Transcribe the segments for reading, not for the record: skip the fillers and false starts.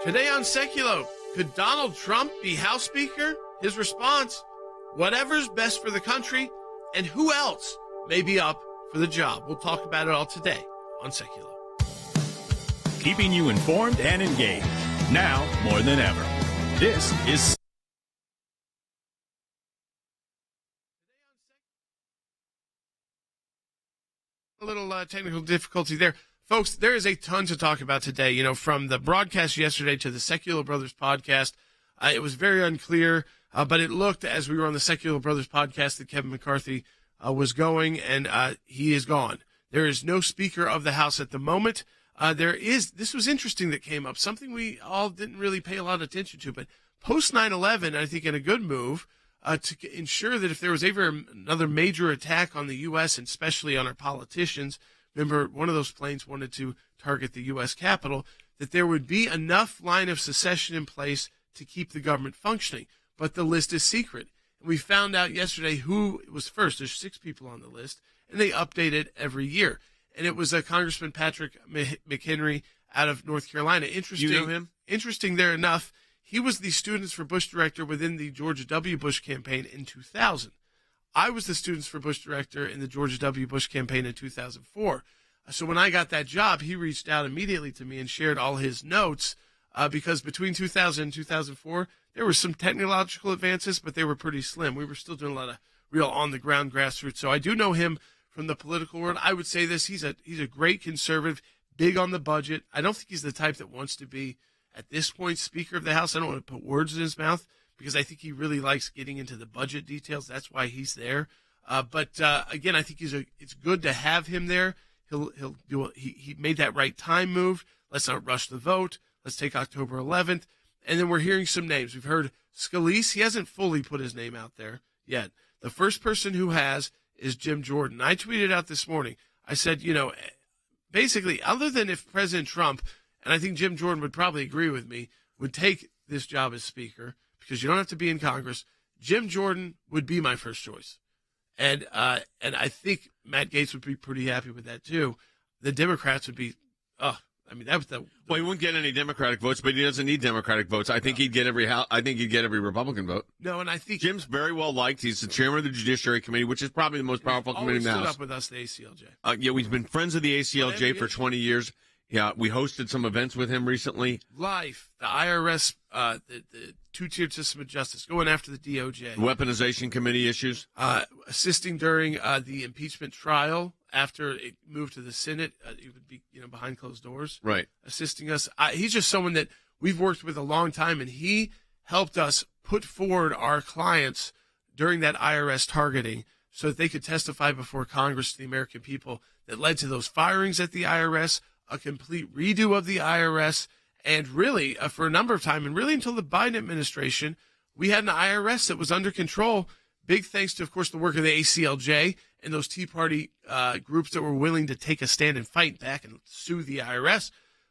Today on Sekulow, could Donald Trump be House Speaker? His response, whatever's best for the country, and who else may be up for the job. We'll talk about it all today on Sekulow. Keeping you informed and engaged, now more than ever. This is a little technical difficulty there. Folks, there is a ton to talk about today. You know, from the broadcast yesterday to the Sekulow Brothers podcast, it was very unclear, but it looked, as we were on the Sekulow Brothers podcast, that Kevin McCarthy was going, and he is gone. There is no Speaker of the House at the moment. This was interesting that came up, something we all didn't really pay a lot of attention to, but post 9/11, I think in a good move, to ensure that if there was ever another major attack on the U.S., and especially on our politicians, remember one of those planes wanted to target the U.S. Capitol, that there would be enough line of succession in place to keep the government functioning. But the list is secret. And we found out yesterday who was first. There's 6 people on the list, and they update it every year. And it was Congressman Patrick McHenry out of North Carolina. Interesting. You know him? Interesting there enough. He was the Students for Bush director within the George W. Bush campaign in 2000. I was the Students for Bush director in the George W. Bush campaign in 2004. So when I got that job, he reached out immediately to me and shared all his notes because between 2000 and 2004, there were some technological advances, but they were pretty slim. We were still doing a lot of real on-the-ground grassroots. So I do know him from the political world. I would say this, he's a great conservative, big on the budget. I don't think he's the type that wants to be, at this point, Speaker of the House. I don't want to put words in his mouth because I think he really likes getting into the budget details. That's why he's there. But again, I think it's good to have him there. He made that right time move. Let's not rush the vote. Let's take October 11th. And then we're hearing some names. We've heard Scalise. He hasn't fully put his name out there yet. The first person who has is Jim Jordan. I tweeted out this morning. I said, basically, other than if President Trump, and I think Jim Jordan would probably agree with me, would take this job as Speaker, because you don't have to be in Congress, Jim Jordan would be my first choice. And I think Matt Gaetz would be pretty happy with that, too. The Democrats would be, that was the. Well, he wouldn't get any Democratic votes, but he doesn't need Democratic votes. I think he'd get every Republican vote. No, and I think Jim's very well liked. He's the chairman of the Judiciary Committee, which is probably the most powerful committee in the House. Stood up with us, the ACLJ. We've been friends of the ACLJ for 20 years. Yeah, we hosted some events with him recently. Life, the IRS, the two-tiered system of justice, going after the DOJ. Weaponization committee issues. Assisting during the impeachment trial after it moved to the Senate. It would be, behind closed doors. Right. Assisting us. He's just someone that we've worked with a long time, and he helped us put forward our clients during that IRS targeting so that they could testify before Congress to the American people that led to those firings at the IRS, a complete redo of the IRS, and really, for a number of time, and really until the Biden administration, we had an IRS that was under control, big thanks to, of course, the work of the ACLJ and those Tea Party groups that were willing to take a stand and fight back and sue the IRS.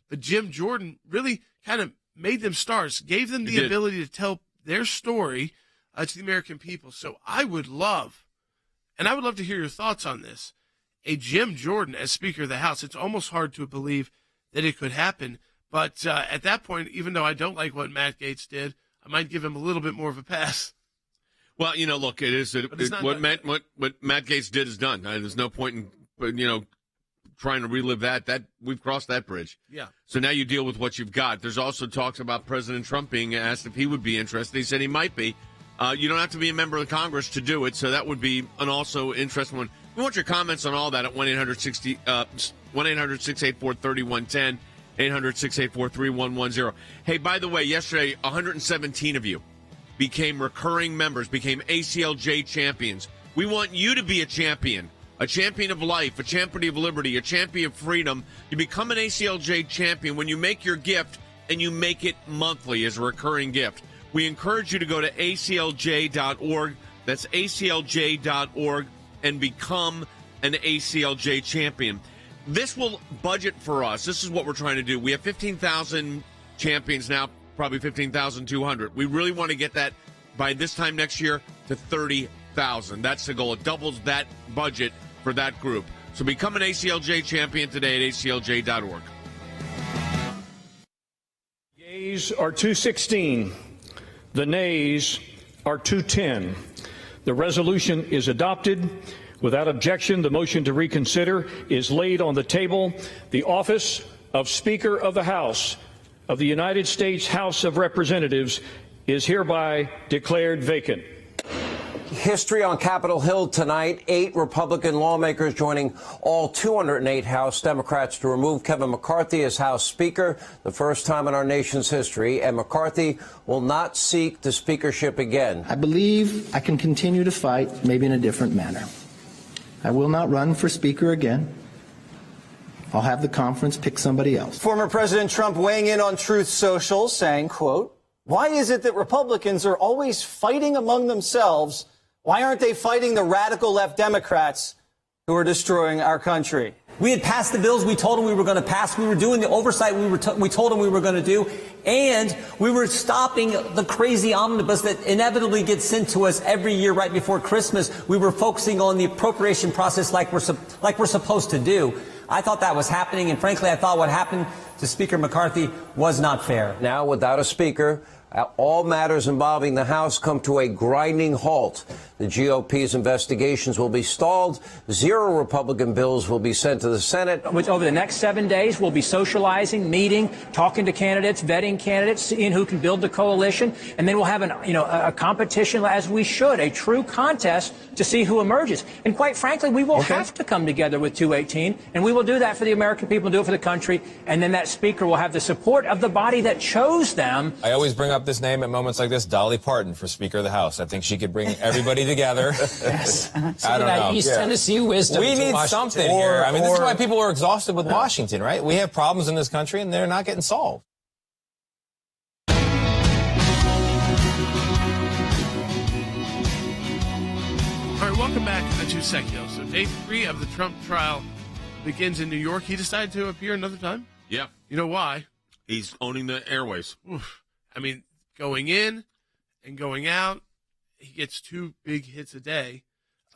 But Jim Jordan really kind of made them stars, gave them the ability to tell their story to the American people. So I would love to hear your thoughts on this, a Jim Jordan as Speaker of the House. It's almost hard to believe that it could happen. But at that point, even though I don't like what Matt Gaetz did, I might give him a little bit more of a pass. Well, look, it is what Matt Gaetz did is done. There's no point in trying to relive that. That we've crossed that bridge. Yeah. So now you deal with what you've got. There's also talks about President Trump being asked if he would be interested. He said he might be. You don't have to be a member of the Congress to do it, so that would be an also interesting one. We want your comments on all that at 1-800-684-3110, 800-684-3110. Hey, by the way, yesterday, 117 of you became recurring members, became ACLJ champions. We want you to be a champion of life, a champion of liberty, a champion of freedom. You become an ACLJ champion when you make your gift, and you make it monthly as a recurring gift. We encourage you to go to aclj.org. That's aclj.org. And become an ACLJ champion. This will budget for us. This is what we're trying to do. We have 15,000 champions now, probably 15,200. We really want to get that by this time next year to 30,000. That's the goal. It doubles that budget for that group. So become an ACLJ champion today at aclj.org. yeas are 216. The nays are 210. The resolution is adopted. Without objection, the motion to reconsider is laid on the table. The office of Speaker of the House of the United States House of Representatives is hereby declared vacant. History on Capitol Hill tonight. 8 Republican lawmakers joining all 208 House Democrats to remove Kevin McCarthy as House Speaker, the first time in our nation's history. And McCarthy will not seek the speakership again. I believe I can continue to fight, maybe in a different manner. I will not run for Speaker again. I'll have the conference pick somebody else. Former President Trump weighing in on Truth Social, saying, quote, "Why is it that Republicans are always fighting among themselves? Why aren't they fighting the radical left Democrats who are destroying our country?" We had passed the bills we told them we were going to pass. We were doing the oversight we told them we were going to do. And we were stopping the crazy omnibus that inevitably gets sent to us every year right before Christmas. We were focusing on the appropriation process like we're supposed to do. I thought that was happening. And frankly, I thought what happened to Speaker McCarthy was not fair. Now, without a speaker, all matters involving the House come to a grinding halt. The GOP's investigations will be stalled. 0 Republican bills will be sent to the Senate. Over the next 7 days, we'll be socializing, meeting, talking to candidates, vetting candidates, seeing who can build the coalition, and then we'll have a competition, as we should, a true contest to see who emerges. And quite frankly, we will have to come together with 218, and we will do that for the American people, do it for the country, and then that speaker will have the support of the body that chose them. I always bring up this name at moments like this, Dolly Parton for Speaker of the House. I think she could bring everybody together. Yes. I don't know. East Tennessee wisdom. We need something here. I mean, this is why people are exhausted with Washington, right? We have problems in this country, and they're not getting solved. All right, welcome back to the Two Sekulow. So day 3 of the Trump trial begins in New York. He decided to appear another time. Yeah. You know why? He's owning the airways. Oof. I mean, going in and going out, he gets 2 big hits a day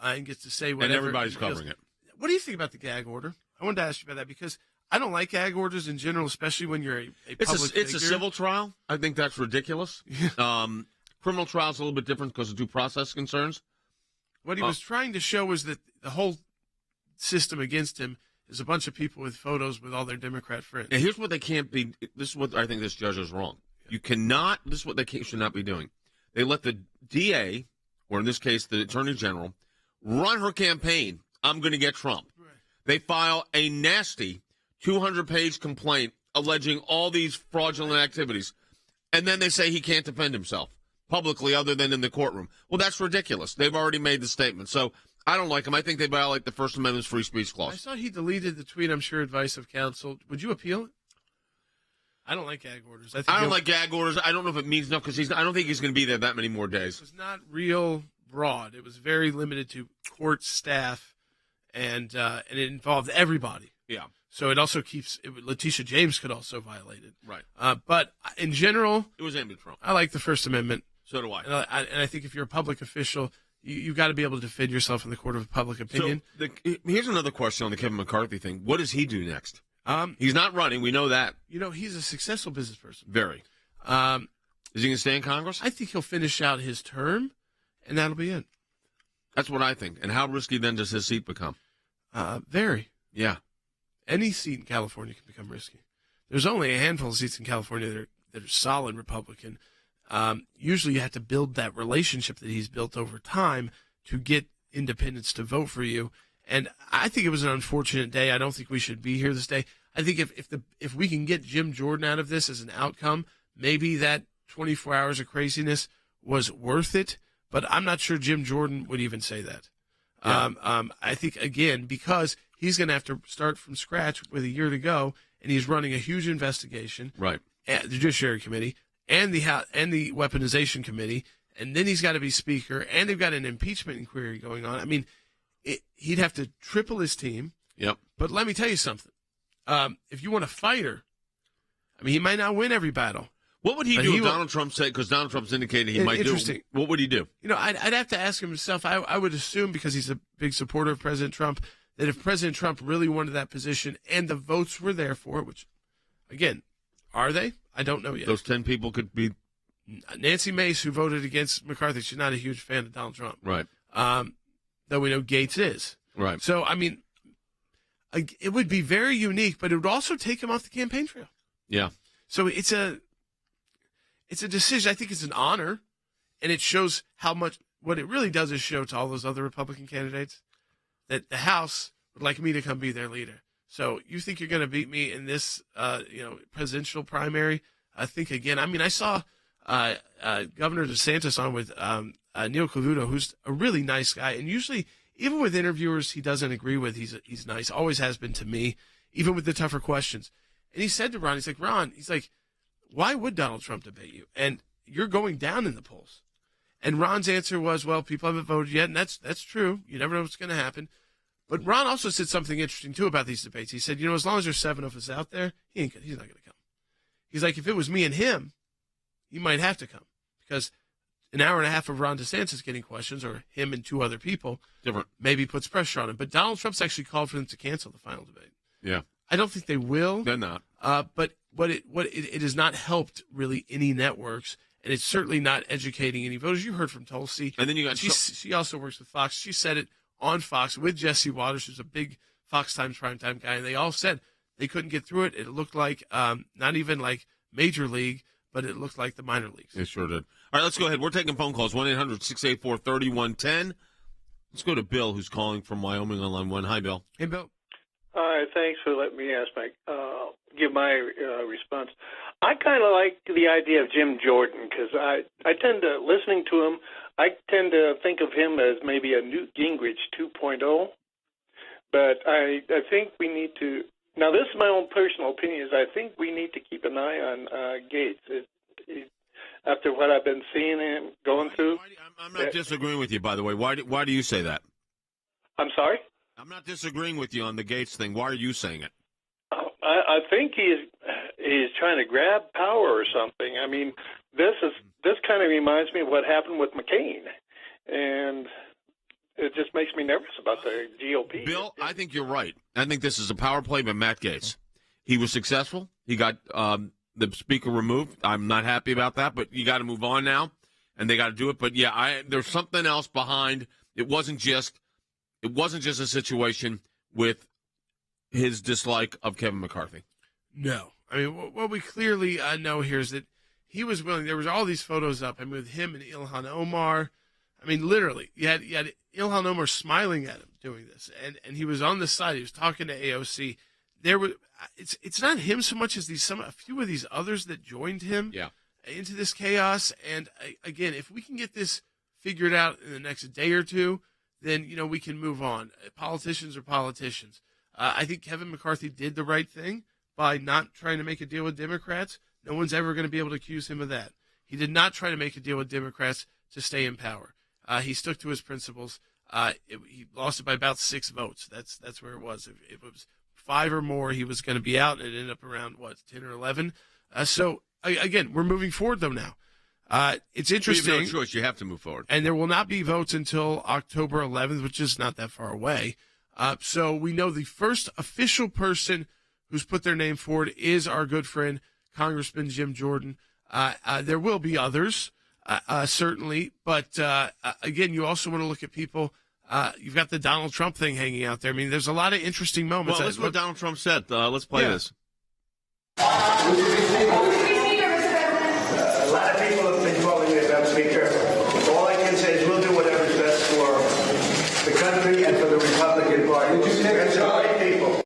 and gets to say whatever. And everybody's covering it. What do you think about the gag order? I wanted to ask you about that because I don't like gag orders in general, especially when you're a public figure. It's a civil trial. I think that's ridiculous. Criminal trial is a little bit different because of due process concerns. What he was trying to show was that the whole system against him is a bunch of people with photos with all their Democrat friends. And here's what they can't be. This is what I think this judge is wrong. You cannot. This is what they should not be doing. They let the DA, or in this case the Attorney General, run her campaign. I'm going to get Trump. Right. They file a nasty 200-page complaint alleging all these fraudulent activities, and then they say he can't defend himself publicly other than in the courtroom. Well, that's ridiculous. They've already made the statement. So I don't like him. I think they violate the First Amendment's free speech clause. I saw he deleted the tweet, I'm sure, advice of counsel. Would you appeal it? I don't like gag orders. I don't like gag orders. I don't know if it means enough because I don't think he's going to be there that many more days. It was not real broad. It was very limited to court staff, and it involved everybody. Yeah. So it also Letitia James could also violate it. Right. But in general, it was aimed at Trump. I like the First Amendment. So do I. And I think if you're a public official, you've got to be able to defend yourself in the court of public opinion. So here's another question on the Kevin McCarthy thing. What does he do next? He's not running. We know that. You know, he's a successful business person. Very. Is he going to stay in Congress? I think he'll finish out his term, and that'll be it. That's what I think. And how risky then does his seat become? Very. Yeah. Any seat in California can become risky. There's only a handful of seats in California that are solid Republican. Usually you have to build that relationship that he's built over time to get independents to vote for you. And I think it was an unfortunate day. I don't think we should be here this day. I think if we can get Jim Jordan out of this as an outcome, maybe that 24 hours of craziness was worth it. But I'm not sure Jim Jordan would even say that. Yeah. I think, again, because he's going to have to start from scratch with a year to go, and he's running a huge investigation. Right. At the Judiciary Committee and the Weaponization Committee, and then he's got to be Speaker, and they've got an impeachment inquiry going on. I mean, he'd have to triple his team. Yep. But let me tell you something. If you want a fighter, I mean, he might not win every battle. What would he do if Donald Trump said, because Donald Trump's indicated he might do it. What would he do? You know, I'd have to ask him himself. I would assume, because he's a big supporter of President Trump, that if President Trump really wanted that position and the votes were there for it, which, again, are they? I don't know yet. Those 10 people could be Nancy Mace, who voted against McCarthy. She's not a huge fan of Donald Trump. right. Though we know Gaetz is. Right. So, I mean, it would be very unique, but it would also take him off the campaign trail. Yeah. So it's a decision. I think it's an honor, and it shows how much. What it really does is show to all those other Republican candidates that the House would like me to come be their leader. So you think you're going to beat me in this, presidential primary? Think again. I mean, I saw Governor DeSantis on with Neil Cavuto, who's a really nice guy, and usually, even with interviewers he doesn't agree with, he's nice. Always has been to me, even with the tougher questions. And he said to Ron, Ron, why would Donald Trump debate you? And you're going down in the polls. And Ron's answer was, well, people haven't voted yet, and that's true. You never know what's going to happen. But Ron also said something interesting, too, about these debates. He said, as long as there's 7 of us out there, he's not going to come. He's like, if it was me and him, he might have to come. Because an hour and a half of Ron DeSantis getting questions, or him and 2 other people, different, maybe puts pressure on him. But Donald Trump's actually called for them to cancel the final debate. Yeah. I don't think they will. They're not. But it has not helped really any networks. And it's certainly not educating any voters. You heard from Tulsi. And then you got she also works with Fox. She said it on Fox with Jesse Waters, who's a big Fox Times primetime guy. And they all said they couldn't get through it. It looked like not even like Major League, but it looked like the minor leagues. It sure did. All right, let's go ahead. We're taking phone calls, 1-800-684-3110. Let's go to Bill, who's calling from Wyoming on line 1. Hi, Bill. Hey, Bill. Hi, thanks for letting me give my response. I kind of like the idea of Jim Jordan because I tend to, listening to him, I tend to think of him as maybe a Newt Gingrich 2.0. But I think we need to, now this is my own personal opinion, is I think we need to keep an eye on Gaetz. After what I've been seeing him going through. I'm not disagreeing with you, by the way. Why do you say that? I'm sorry? I'm not disagreeing with you on the Gaetz thing. Why are you saying it? I think he's trying to grab power or something. I mean, this kind of reminds me of what happened with McCain, and it just makes me nervous about the GOP. Bill, I think you're right. I think this is a power play by Matt Gaetz. He was successful. He got the speaker removed. I'm not happy about that, but you got to move on now, and they got to do it. But yeah, there's something else behind. It wasn't just a situation with his dislike of Kevin McCarthy. No. I mean, what we clearly know here is that he was willing. There was all these photos up, with him and Ilhan Omar. I mean, literally, you had Ilhan Omar smiling at him doing this, and he was on the side. He was talking to AOC. It's not him so much as a few of these others that joined him into this chaos. And again, if we can get this figured out in the next day or two, then we can move on. Politicians are politicians. I think Kevin McCarthy did the right thing by not trying to make a deal with Democrats. No one's ever going to be able to accuse him of that. He did not try to make a deal with Democrats to stay in power. He stuck to his principles. He lost it by about 6 votes. That's where it was. If it was 5 or more, he was going to be out, and it ended up around 10 or 11. So again, we're moving forward though now. It's interesting. You have no choice. You have to move forward. And there will not be votes until October 11th, which is not that far away. So we know the first official person who's put their name forward is our good friend, Congressman Jim Jordan. There will be others, certainly. But, again, you also want to look at people. You've got the Donald Trump thing hanging out there. I mean, there's a lot of interesting moments. Well, listen to what Donald Trump said. Let's play this. A lot of people have been calling me about Speaker. All I can say is we'll do whatever's best for the country and for the Republican Party. That's the right people.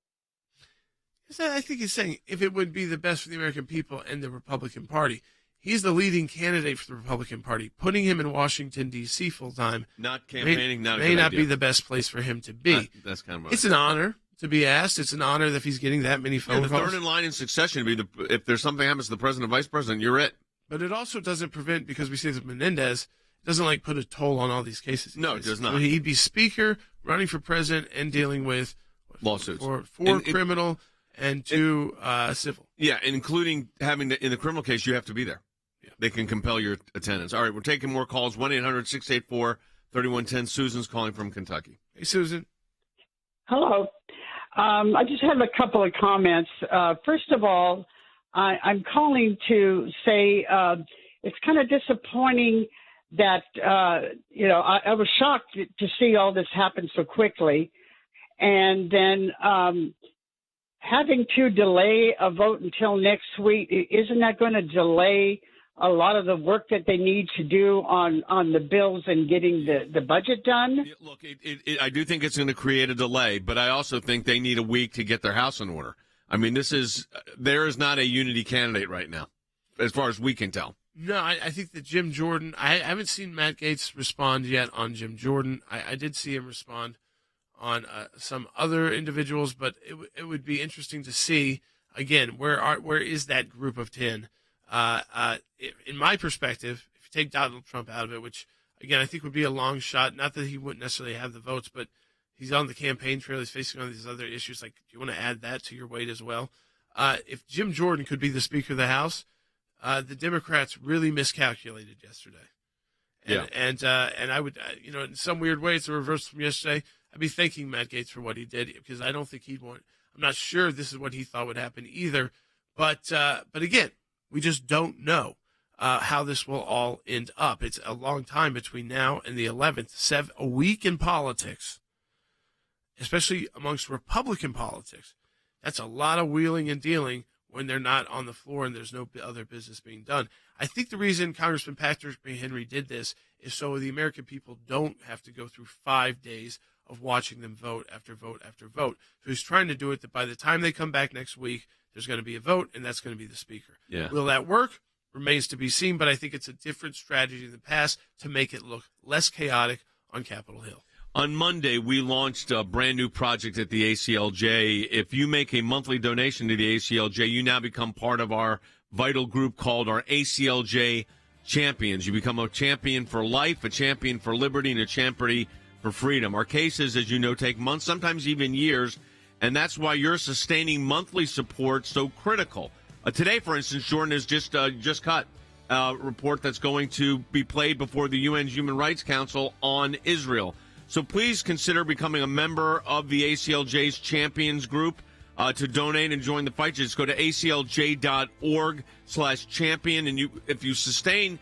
I think he's saying if it would be the best for the American people and the Republican Party. He's the leading candidate for the Republican Party. Putting him in Washington, D.C. full-time not campaigning, may not be the best place for him to be. That's kind of right. It's an honor to be asked. It's an honor that if he's getting that many phone calls. The third in line in succession to be if there's something happens to the president or vice president, you're it. But it also doesn't prevent, because we see that Menendez, it doesn't put a toll on all these cases. No, it does not. He'd be speaker, running for president, and dealing with lawsuits. Four criminal and 2 civil. Yeah, including having in the criminal case, you have to be there. Yeah. They can compel your attendance. All right, we're taking more calls. 1-800-684-3110. Susan's calling from Kentucky. Hey, Susan. Hello. I just have a couple of comments. First of all, I'm calling to say it's kind of disappointing that, I was shocked to see all this happen so quickly. And then having to delay a vote until next week, isn't that going to delay a lot of the work that they need to do on the bills and getting the budget done? Look, I do think it's going to create a delay, but I also think they need a week to get their house in order. I mean, there is not a unity candidate right now, as far as we can tell. No, I think that Jim Jordan, I haven't seen Matt Gaetz respond yet on Jim Jordan. I did see him respond on some other individuals, but it would be interesting to see, again, where is that group of 10? In my perspective, if you take Donald Trump out of it, which, again, I think would be a long shot, not that he wouldn't necessarily have the votes, but he's on the campaign trail, he's facing all these other issues. Like, do you want to add that to your weight as well? If Jim Jordan could be the Speaker of the House, the Democrats really miscalculated yesterday. And I would, in some weird way, it's a reverse from yesterday. I'd be thanking Matt Gaetz for what he did, because I don't think he'd want, I'm not sure this is what he thought would happen either. But again, we just don't know how this will all end up. It's a long time between now and the 11th, a week in politics, especially amongst Republican politics. That's a lot of wheeling and dealing when they're not on the floor and there's no other business being done. I think the reason Congressman Patrick McHenry did this is so the American people don't have to go through 5 days of watching them vote after vote after vote. So he's trying to do it that by the time they come back next week, there's going to be a vote, and that's going to be the Speaker. Yeah. Will that work? Remains to be seen, but I think it's a different strategy in the past to make it look less chaotic on Capitol Hill. On Monday, we launched a brand new project at the ACLJ. If you make a monthly donation to the ACLJ, you now become part of our vital group called our ACLJ Champions. You become a champion for life, a champion for liberty, and a champion for freedom. Our cases, as you know, take months, sometimes even years, and that's why your sustaining monthly support so critical. Today, for instance, Jordan has just cut a report that's going to be played before the UN's Human Rights Council on Israel. So please consider becoming a member of the ACLJ's Champions Group to donate and join the fight. Just go to aclj.org/champion. And if you sustaining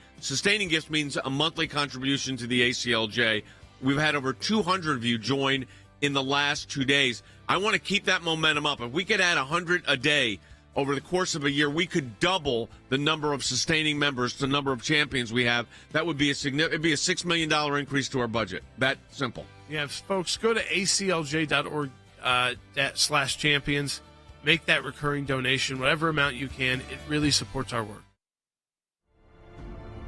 gifts means a monthly contribution to the ACLJ. We've had over 200 of you join in the last 2 days. I want to keep that momentum up. If we could add 100 a day over the course of a year, we could double the number of sustaining members, the number of champions we have. That would be it'd be a $6 million increase to our budget. That simple. Yeah, folks, go to aclj.org/champions. Make that recurring donation, whatever amount you can. It really supports our work.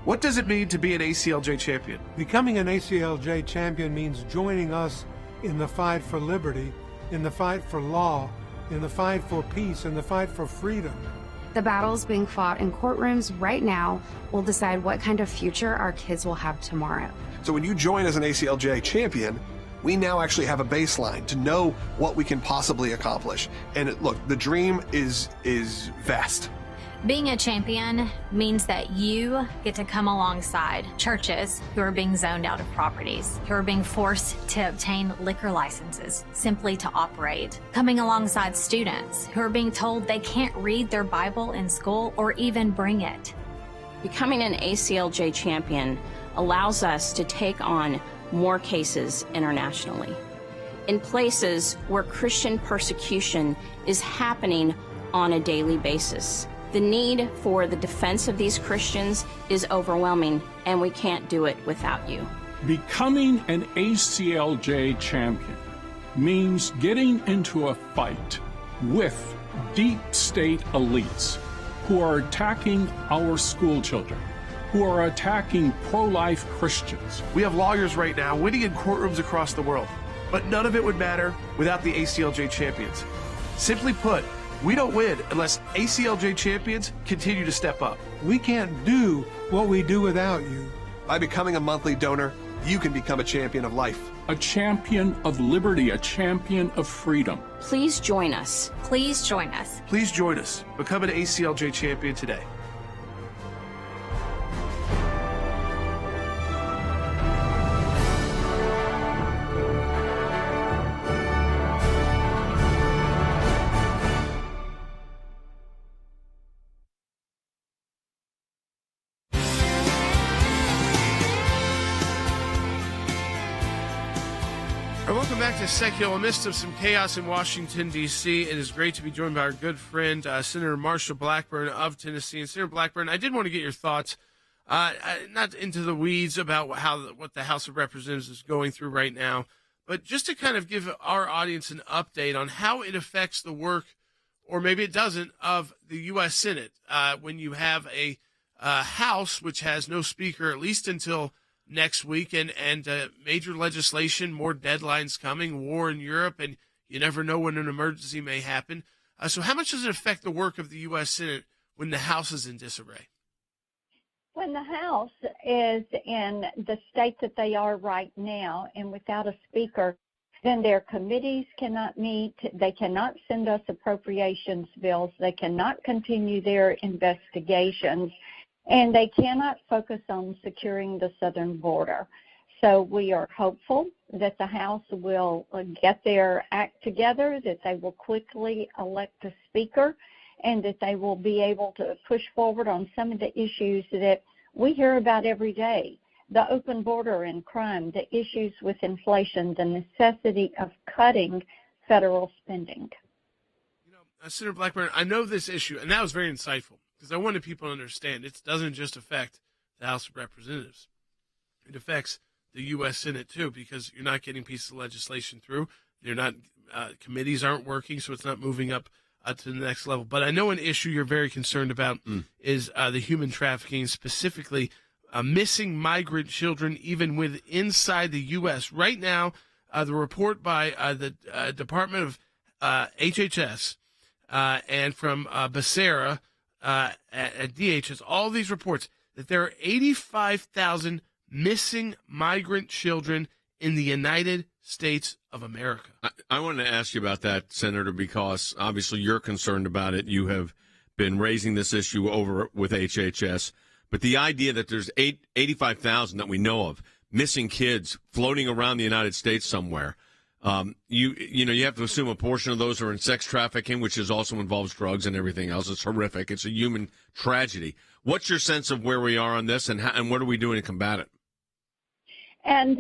What does it mean to be an ACLJ champion? Becoming an ACLJ champion means joining us in the fight for liberty, in the fight for law, in the fight for peace, in the fight for freedom. The battles being fought in courtrooms right now will decide what kind of future our kids will have tomorrow. So when you join as an ACLJ champion, we now actually have a baseline to know what we can possibly accomplish. And look, the dream is vast. Being a champion means that you get to come alongside churches who are being zoned out of properties, who are being forced to obtain liquor licenses simply to operate, coming alongside students who are being told they can't read their Bible in school or even bring it. Becoming an ACLJ champion allows us to take on more cases internationally, in places where Christian persecution is happening on a daily basis. The need for the defense of these Christians is overwhelming, and we can't do it without you. Becoming an ACLJ champion means getting into a fight with deep state elites who are attacking our school children, who are attacking pro-life Christians. We have lawyers right now winning in courtrooms across the world, but none of it would matter without the ACLJ champions. Simply put, we don't win unless ACLJ champions continue to step up. We can't do what we do without you. By becoming a monthly donor, you can become a champion of life. A champion of liberty, a champion of freedom. Please join us. Please join us. Please join us. Become an ACLJ champion today. back to Sekulow. Amidst of some chaos in Washington, D.C., it is great to be joined by our good friend, Senator Marsha Blackburn of Tennessee. And Senator Blackburn, I did want to get your thoughts, not into the weeds about what the House of Representatives is going through right now, but just to kind of give our audience an update on how it affects the work, or maybe it doesn't, of the U.S. Senate when you have a House which has no speaker, at least until next week, and major legislation, more deadlines coming, war in Europe, and you never know when an emergency may happen. So how much does it affect the work of the U.S. Senate when the House is in disarray? When the House is in the state that they are right now and without a speaker, then their committees cannot meet, they cannot send us appropriations bills, they cannot continue their investigations, and they cannot focus on securing the southern border. So we are hopeful that the House will get their act together, that they will quickly elect a speaker, and that they will be able to push forward on some of the issues that we hear about every day. The open border and crime, the issues with inflation, the necessity of cutting federal spending. Senator Blackburn, I know this issue, and that was very insightful, because I wanted people to understand it doesn't just affect the House of Representatives. It affects the U.S. Senate, too, because you're not getting pieces of legislation through. They're not committees aren't working, so it's not moving up to the next level. But I know an issue you're very concerned about is the human trafficking, specifically missing migrant children, even inside the U.S. Right now, the report by the Department of HHS and from Becerra at DHS, all these reports that there are 85,000 missing migrant children in the United States of America. I wanted to ask you about that, Senator, because obviously you're concerned about it. You have been raising this issue over with HHS. But the idea that there's 85,000 that we know of missing kids floating around the United States somewhere, you have to assume a portion of those are in sex trafficking, which also involves drugs and everything else. It's horrific. It's a human tragedy. What's your sense of where we are on this, and what are we doing to combat it? And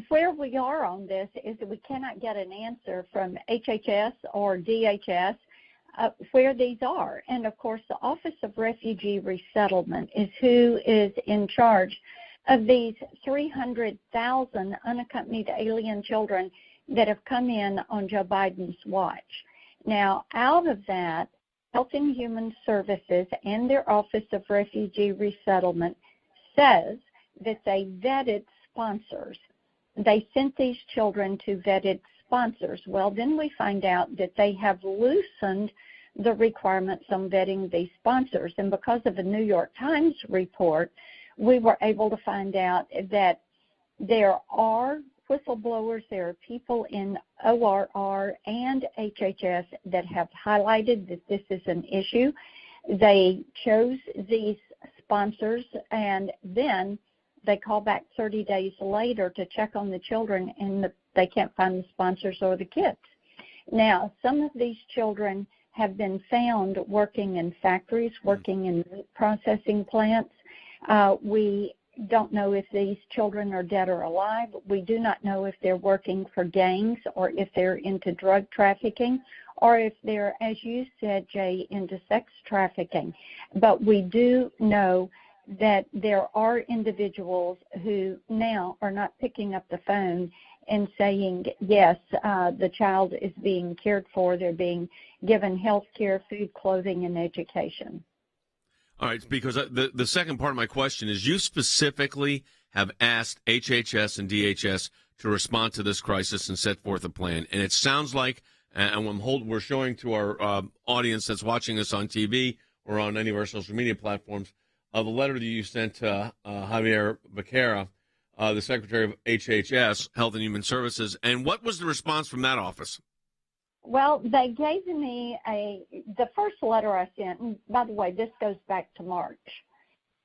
where we are on this is that we cannot get an answer from HHS or DHS where these are. And, of course, the Office of Refugee Resettlement is who is in charge of these 300,000 unaccompanied alien children that have come in on Joe Biden's watch. Now, out of that, Health and Human Services and their Office of Refugee Resettlement says that they vetted sponsors. They sent these children to vetted sponsors. Well, then we find out that they have loosened the requirements on vetting these sponsors. And because of a New York Times report, we were able to find out that there are whistleblowers, there are people in ORR and HHS that have highlighted that this is an issue. They chose these sponsors, and then they call back 30 days later to check on the children, and they can't find the sponsors or the kids. Now, some of these children have been found working in factories, working in meat processing plants. We don't know if these children are dead or alive. We do not know if they're working for gangs or if they're into drug trafficking or if they're, as you said, Jay, into sex trafficking. But we do know that there are individuals who now are not picking up the phone and saying, yes, the child is being cared for, they're being given health care, food, clothing, and education. All right, because the second part of my question is you specifically have asked HHS and DHS to respond to this crisis and set forth a plan. And it sounds like, and we're showing to our audience that's watching us on TV or on any of our social media platforms, the letter that you sent to Javier Becerra, the Secretary of HHS, Health and Human Services. And what was the response from that office? Well, they gave me the first letter I sent, and by the way, this goes back to March,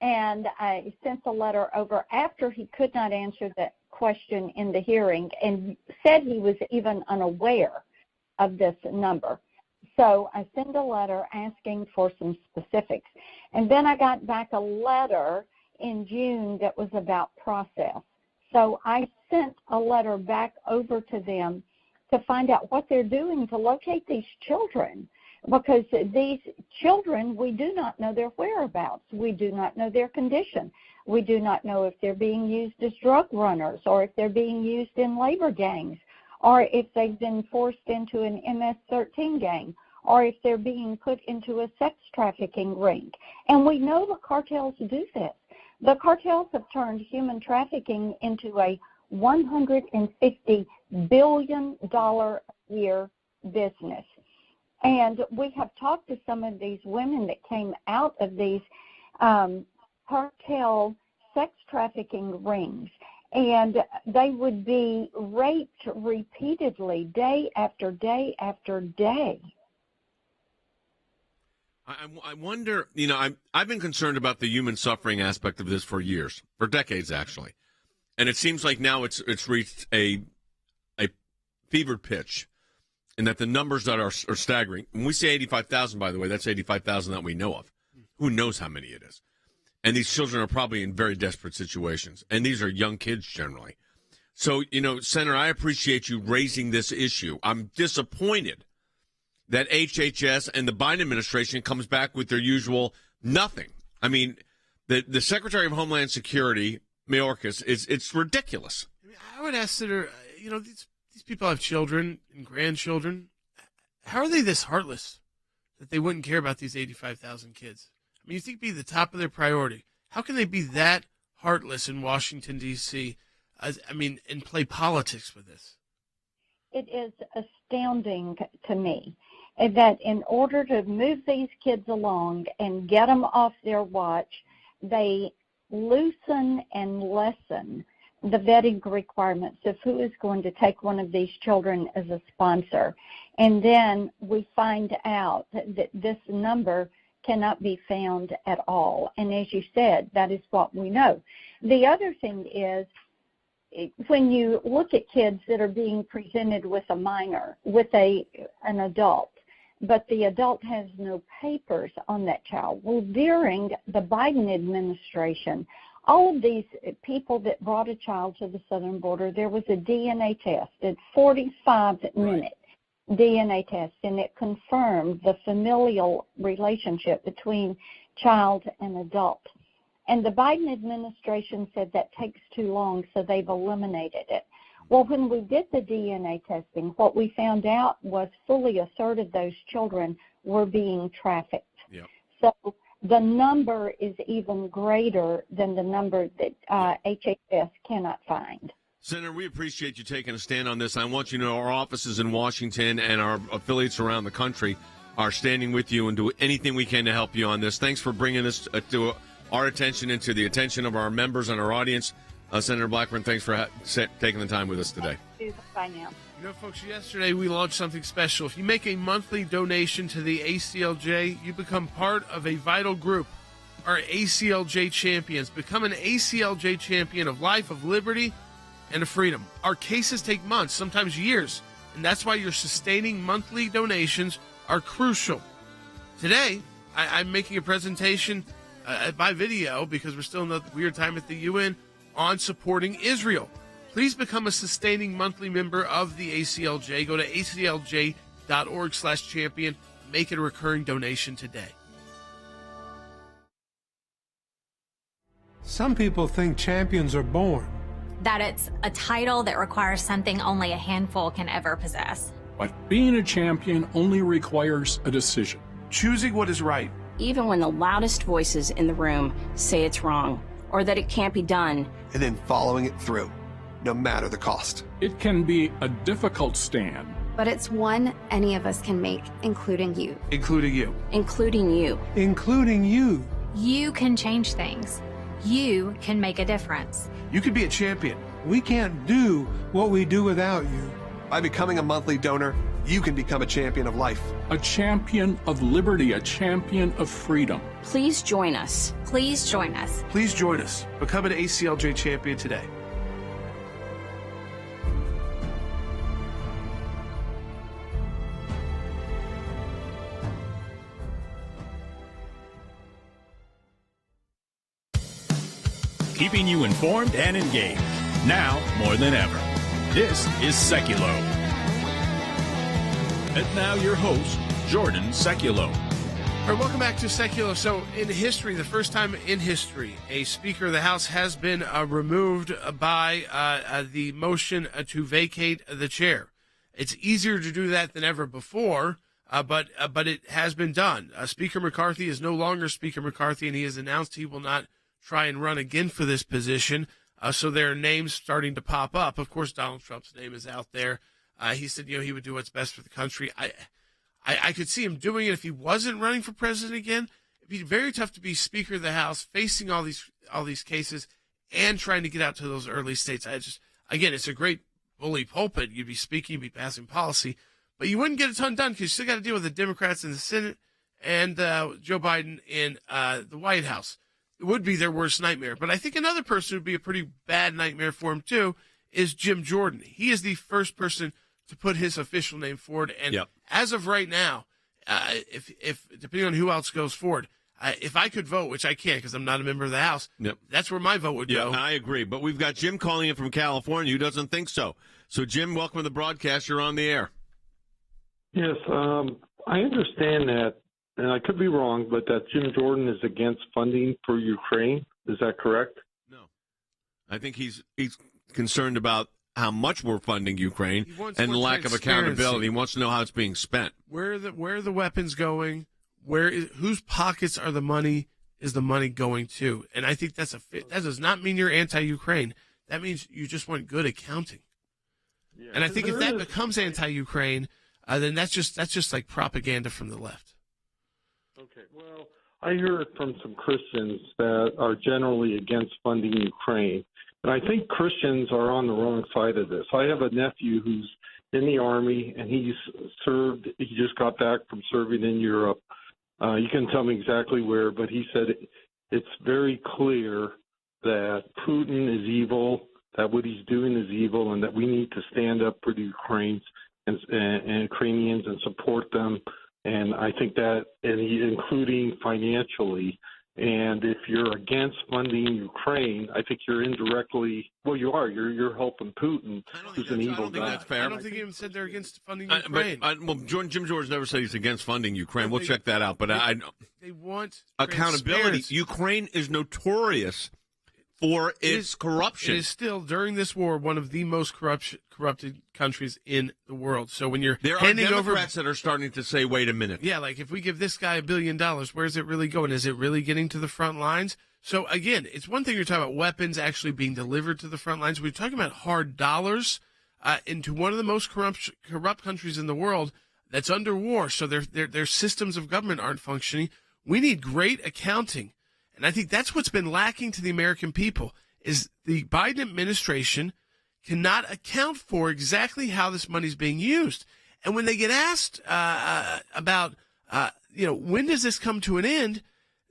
and I sent the letter over after he could not answer that question in the hearing and said he was even unaware of this number. So I sent a letter asking for some specifics. And then I got back a letter in June that was about process. So I sent a letter back over to them to find out what they're doing to locate these children, because these children, we do not know their whereabouts. We do not know their condition. We do not know if they're being used as drug runners or if they're being used in labor gangs or if they've been forced into an MS-13 gang or if they're being put into a sex trafficking ring. And we know the cartels do this. The cartels have turned human trafficking into a $150 billion a year business. And we have talked to some of these women that came out of these cartel sex trafficking rings, and they would be raped repeatedly day after day after day. I wonder, I've been concerned about the human suffering aspect of this for years, for decades actually. And it seems like now it's reached a fevered pitch, and that the numbers that are staggering. When we say 85,000, by the way, that's 85,000 that we know of. Who knows how many it is? And these children are probably in very desperate situations. And these are young kids generally. So, Senator, I appreciate you raising this issue. I'm disappointed that HHS and the Biden administration comes back with their usual nothing. I mean, the Secretary of Homeland Security, Mayorkas, it's ridiculous. I would ask Senator, these people have children and grandchildren. How are they this heartless that they wouldn't care about these 85,000 kids? I mean, you think it'd be the top of their priority. How can they be that heartless in Washington, D.C., and play politics with this? It is astounding to me that in order to move these kids along and get them off their watch, they loosen and lessen the vetting requirements of who is going to take one of these children as a sponsor. And then we find out that this number cannot be found at all. And as you said, that is what we know. The other thing is, when you look at kids that are being presented with a minor, with an adult, but the adult has no papers on that child. Well, during the Biden administration, all of these people that brought a child to the southern border, there was a DNA test, a 45-minute DNA test, and it confirmed the familial relationship between child and adult. And the Biden administration said that takes too long, so they've eliminated it. Well, when we did the DNA testing, what we found out was fully a third of those children were being trafficked. Yep. So the number is even greater than the number that HHS cannot find. Senator, we appreciate you taking a stand on this. I want you to know our offices in Washington and our affiliates around the country are standing with you and do anything we can to help you on this. Thanks for bringing this to our attention and to the attention of our members and our audience. Senator Blackburn, thanks for taking the time with us today. Bye now. Folks, yesterday we launched something special. If you make a monthly donation to the ACLJ, you become part of a vital group, our ACLJ champions. Become an ACLJ champion of life, of liberty, and of freedom. Our cases take months, sometimes years, and that's why your sustaining monthly donations are crucial. Today, I'm making a presentation by video, because we're still in the weird time at the UN, on supporting Israel. Please become a sustaining monthly member of the ACLJ. Go to aclj.org/champion. Make it a recurring donation today. Some people think champions are born. That it's a title that requires something only a handful can ever possess. But being a champion only requires a decision. Choosing what is right. Even when the loudest voices in the room say it's wrong or that it can't be done. And then following it through, no matter the cost. It can be a difficult stand. But it's one any of us can make, including you. Including you. Including you. Including you. You can change things. You can make a difference. You can be a champion. We can't do what we do without you. By becoming a monthly donor, you can become a champion of life. A champion of liberty, a champion of freedom. Please join us. Please join us. Please join us. Become an ACLJ champion today. Keeping you informed and engaged. Now more than ever. This is Sekulow. And now your host, Jordan Sekulow. All right, welcome back to Sekulow. So, in history, the first time in history, a Speaker of the House has been removed by the motion to vacate the chair. It's easier to do that than ever before, but it has been done. Speaker McCarthy is no longer Speaker McCarthy, and he has announced he will not try and run again for this position. So there are names starting to pop up. Of course, Donald Trump's name is out there. He said, he would do what's best for the country. I could see him doing it if he wasn't running for president again. It'd be very tough to be Speaker of the House, facing all these cases, and trying to get out to those early states. Again, it's a great bully pulpit. You'd be speaking, you'd be passing policy, but you wouldn't get a ton done because you still got to deal with the Democrats in the Senate and Joe Biden in the White House. It would be their worst nightmare. But I think another person who would be a pretty bad nightmare for him, too, is Jim Jordan. He is the first person to put his official name forward. And as of right now, if depending on who else goes forward, if I could vote, which I can't because I'm not a member of the House, that's where my vote would go. I agree. But we've got Jim calling in from California who doesn't think so. So, Jim, welcome to the broadcast. You're on the air. Yes, I understand that. And I could be wrong, but that Jim Jordan is against funding for Ukraine. Is that correct? No. I think he's concerned about how much we're funding Ukraine and the lack of accountability. He wants to know how it's being spent. Where are the weapons going? Whose pockets are the money going to? And I think that does not mean you're anti-Ukraine. That means you just want good accounting. Yeah, and I think if that becomes anti-Ukraine, then that's just like propaganda from the left. Okay, well, I hear it from some Christians that are generally against funding Ukraine. And I think Christians are on the wrong side of this. I have a nephew who's in the Army, and he just got back from serving in Europe. You can tell me exactly where, but he said it's very clear that Putin is evil, that what he's doing is evil, and that we need to stand up for the Ukrainians and support them. And I think that, including financially. And if you're against funding Ukraine, I think you're indirectly, you are. You're helping Putin, who's an evil guy. That's fair. I don't think he even said they're against funding Ukraine. Jim Jordan never said he's against funding Ukraine. We'll check that out. But they want accountability. Ukraine is notorious for its corruption. It is still, during this war, one of the most corrupted countries in the world. So when you're handing over... There are Democrats that are starting to say, wait a minute. Yeah, like if we give this guy $1 billion, where's it really going? Is it really getting to the front lines? So again, it's one thing you're talking about weapons actually being delivered to the front lines. We're talking about hard dollars into one of the most corrupt countries in the world that's under war. So their systems of government aren't functioning. We need great accounting. And I think that's what's been lacking to the American people is the Biden administration cannot account for exactly how this money is being used. And when they get asked about, when does this come to an end,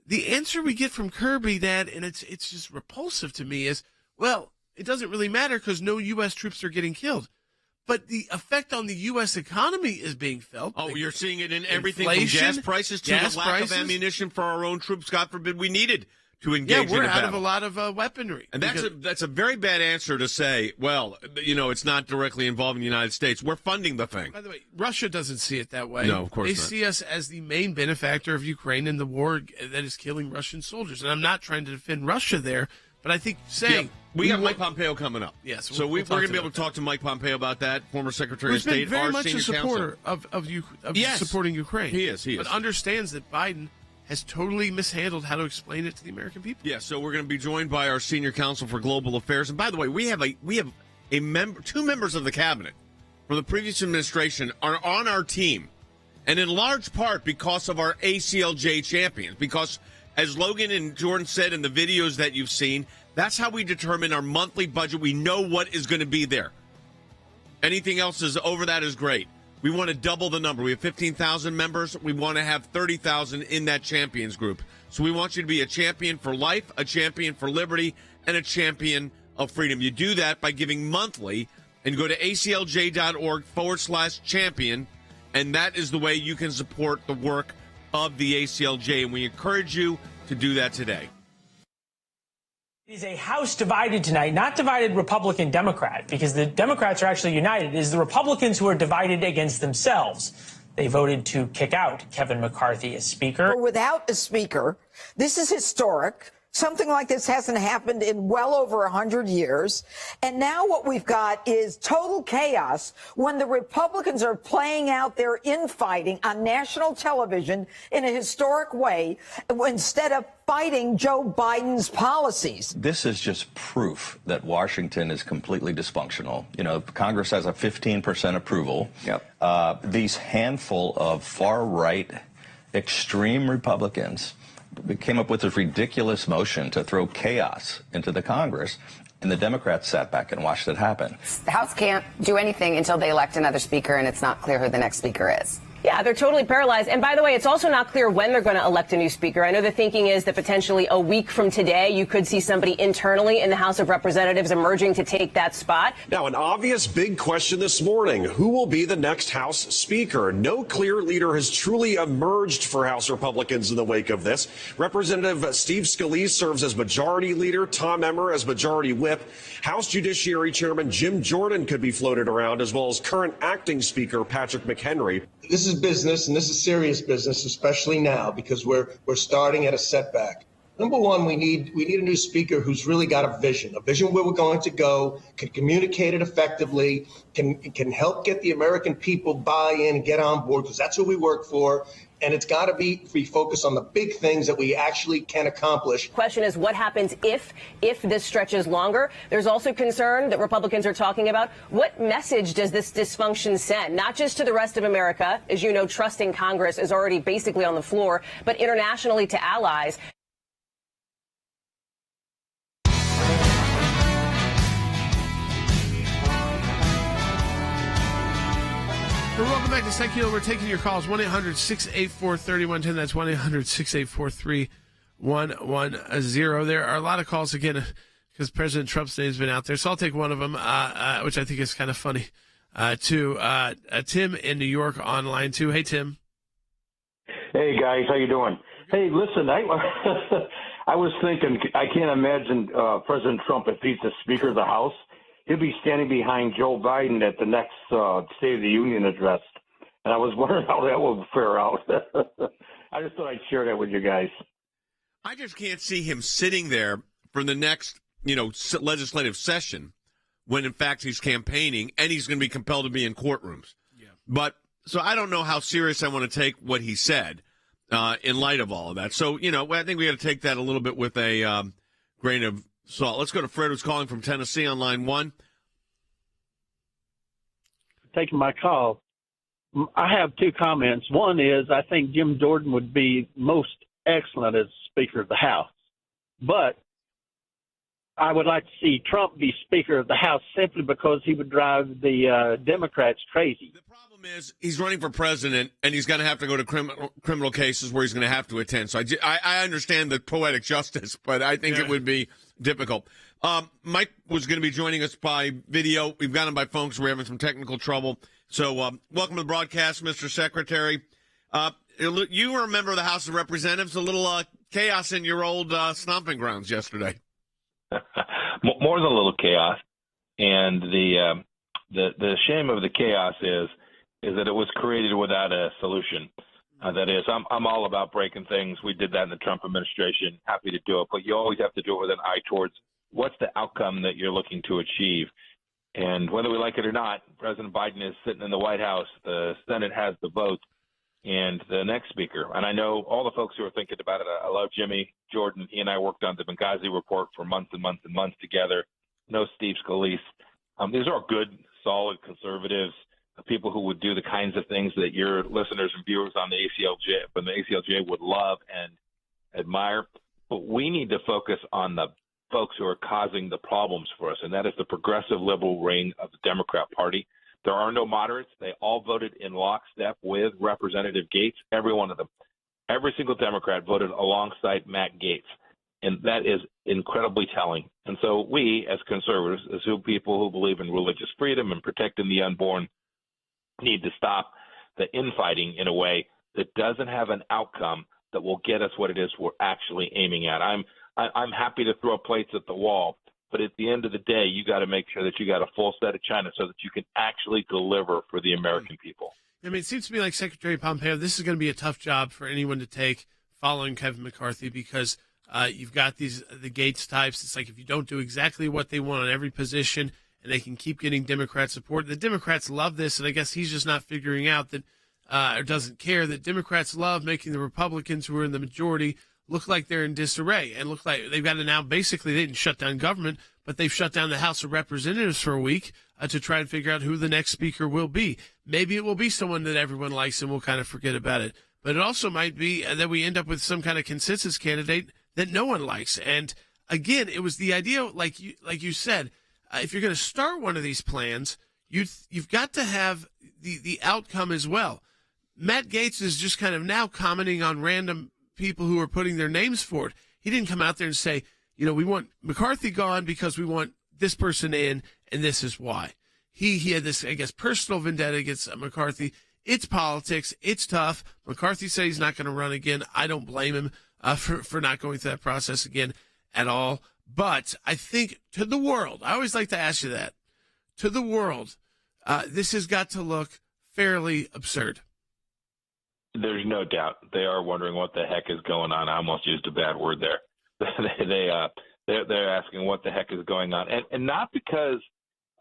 the answer we get from Kirby, and it's just repulsive to me, is, well, it doesn't really matter because no U.S. troops are getting killed. But the effect on the U.S. economy is being felt. Oh, you're seeing it in everything from gas prices to the lack of ammunition for our own troops. God forbid we needed to engage in a battle. Yeah, we're out of a lot of weaponry. And that's a very bad answer to say, well, it's not directly involving the United States. We're funding the thing. By the way, Russia doesn't see it that way. No, of course not. They see us as the main benefactor of Ukraine and the war that is killing Russian soldiers. And I'm not trying to defend Russia there, but I think saying... Yeah. We got Mike Pompeo coming up. Yes. So we're going to be able to talk to Mike Pompeo about that, former Secretary of State, Who's been very much a supporter of supporting Ukraine. He is. But understands that Biden has totally mishandled how to explain it to the American people. Yeah, so we're going to be joined by our senior counsel for global affairs. And by the way, we have two members of the cabinet from the previous administration are on our team. And in large part because of our ACLJ champions. Because as Logan and Jordan said in the videos that you've seen, that's how we determine our monthly budget. We know what is going to be there. Anything else is over that is great. We want to double the number. We have 15,000 members. We want to have 30,000 in that champions group. So we want you to be a champion for life, a champion for liberty, and a champion of freedom. You do that by giving monthly and go to aclj.org/champion, and that is the way you can support the work of the ACLJ. And we encourage you to do that today. It is a House divided tonight, not divided Republican-Democrat, because the Democrats are actually united. It is the Republicans who are divided against themselves. They voted to kick out Kevin McCarthy as Speaker. Without a Speaker, this is historic. Something like this hasn't happened in well over 100 years. And now what we've got is total chaos when the Republicans are playing out their infighting on national television in a historic way instead of fighting Joe Biden's policies. This is just proof that Washington is completely dysfunctional. You know, Congress has a 15% approval. Yep. These handful of far-right extreme Republicans came up with this ridiculous motion to throw chaos into the Congress, and the Democrats sat back and watched it happen. The House can't do anything until they elect another speaker, and it's not clear who the next speaker is. Yeah, they're totally paralyzed. And by the way, it's also not clear when they're going to elect a new speaker. I know the thinking is that potentially a week from today, you could see somebody internally in the House of Representatives emerging to take that spot. Now, an obvious big question this morning, who will be the next House Speaker? No clear leader has truly emerged for House Republicans in the wake of this. Representative Steve Scalise serves as Majority Leader, Tom Emmer as Majority Whip. House Judiciary Chairman Jim Jordan could be floated around, as well as current Acting Speaker Patrick McHenry. This is business, and this is serious business, especially now, because we're starting at a setback. Number one, we need a new speaker who's really got a vision where we're going to go, can communicate it effectively, can help get the American people buy in and get on board, because that's who we work for. And it's got to be focused on the big things that we actually can accomplish. Question is, what happens if this stretches longer? There's also concern that Republicans are talking about. What message does this dysfunction send? Not just to the rest of America, as you know, trusting Congress is already basically on the floor, but internationally to allies. Welcome back to Sekulow. We're taking your calls. 1-800-684-3110. That's 1-800-684-3110. There are a lot of calls, again, because President Trump's name has been out there. So I'll take one of them, which I think is kind of funny, too. Tim in New York on line 2. Hey, Tim. Hey, guys. How you doing? Hey, listen, I was thinking, I can't imagine President Trump, if he's the Speaker of the House, he'll be standing behind Joe Biden at the next State of the Union address. And I was wondering how that will fare out. I just thought I'd share that with you guys. I just can't see him sitting there for the next, legislative session when, in fact, he's campaigning and he's going to be compelled to be in courtrooms. Yeah. But so I don't know how serious I want to take what he said in light of all of that. So, I think we got to take that a little bit with a grain of salt. Let's go to Fred, who's calling from Tennessee on line 1. Taking my call. I have two comments. One is I think Jim Jordan would be most excellent as Speaker of the House. But I would like to see Trump be Speaker of the House simply because he would drive the Democrats crazy. The problem is he's running for president, and he's going to have to go to criminal cases where he's going to have to attend. So I understand the poetic justice, but I think it would be difficult. Mike was going to be joining us by video. We've got him by phone because we're having some technical trouble. So welcome to the broadcast, Mr. Secretary. You were a member of the House of Representatives. A little chaos in your old stomping grounds yesterday. More than a little chaos. And the shame of the chaos is that it was created without a solution. That is, I'm all about breaking things. We did that in the Trump administration. Happy to do it. But you always have to do it with an eye towards what's the outcome that you're looking to achieve. And whether we like it or not, President Biden is sitting in the White House. The Senate has the vote and the next speaker. And I know all the folks who are thinking about it. I love Jimmy Jordan. He and I worked on the Benghazi report for months and months and months together. No Steve Scalise. These are all good, solid conservatives, people who would do the kinds of things that your listeners and viewers on the ACLJ would love and admire. But we need to focus on the folks who are causing the problems for us, and that is the progressive liberal wing of the Democrat Party. There are no moderates. They all voted in lockstep with Representative Gaetz, every one of them. Every single Democrat voted alongside Matt Gaetz, and that is incredibly telling. And so we, as conservatives, as people who believe in religious freedom and protecting the unborn, need to stop the infighting in a way that doesn't have an outcome that will get us what it is we're actually aiming at. I'm happy to throw plates at the wall, but at the end of the day, you got to make sure that you got a full set of china so that you can actually deliver for the American people. I mean, it seems to me like Secretary Pompeo, this is going to be a tough job for anyone to take following Kevin McCarthy because you've got the Gaetz types. It's like if you don't do exactly what they want on every position and they can keep getting Democrat support. The Democrats love this, and I guess he's just not figuring out that or doesn't care that Democrats love making the Republicans who are in the majority look like they're in disarray and look like they've got to now basically they didn't shut down government, but they've shut down the House of Representatives for a week to try and figure out who the next speaker will be. Maybe it will be someone that everyone likes and we'll kind of forget about it. But it also might be that we end up with some kind of consensus candidate that no one likes. And again, it was the idea, like you said, if you're going to start one of these plans, you've got to have the outcome as well. Matt Gaetz is just kind of now commenting on random people who are putting their names forward. He didn't come out there and say, we want McCarthy gone because we want this person in, and this is why. He had this, I guess, personal vendetta against McCarthy. It's politics. It's tough. McCarthy said he's not going to run again. I don't blame him for not going through that process again at all. But I think to the world, I always like to ask you that, to the world, this has got to look fairly absurd. There's no doubt they are wondering what the heck is going on. I almost used a bad word there. They're asking what the heck is going on, and not because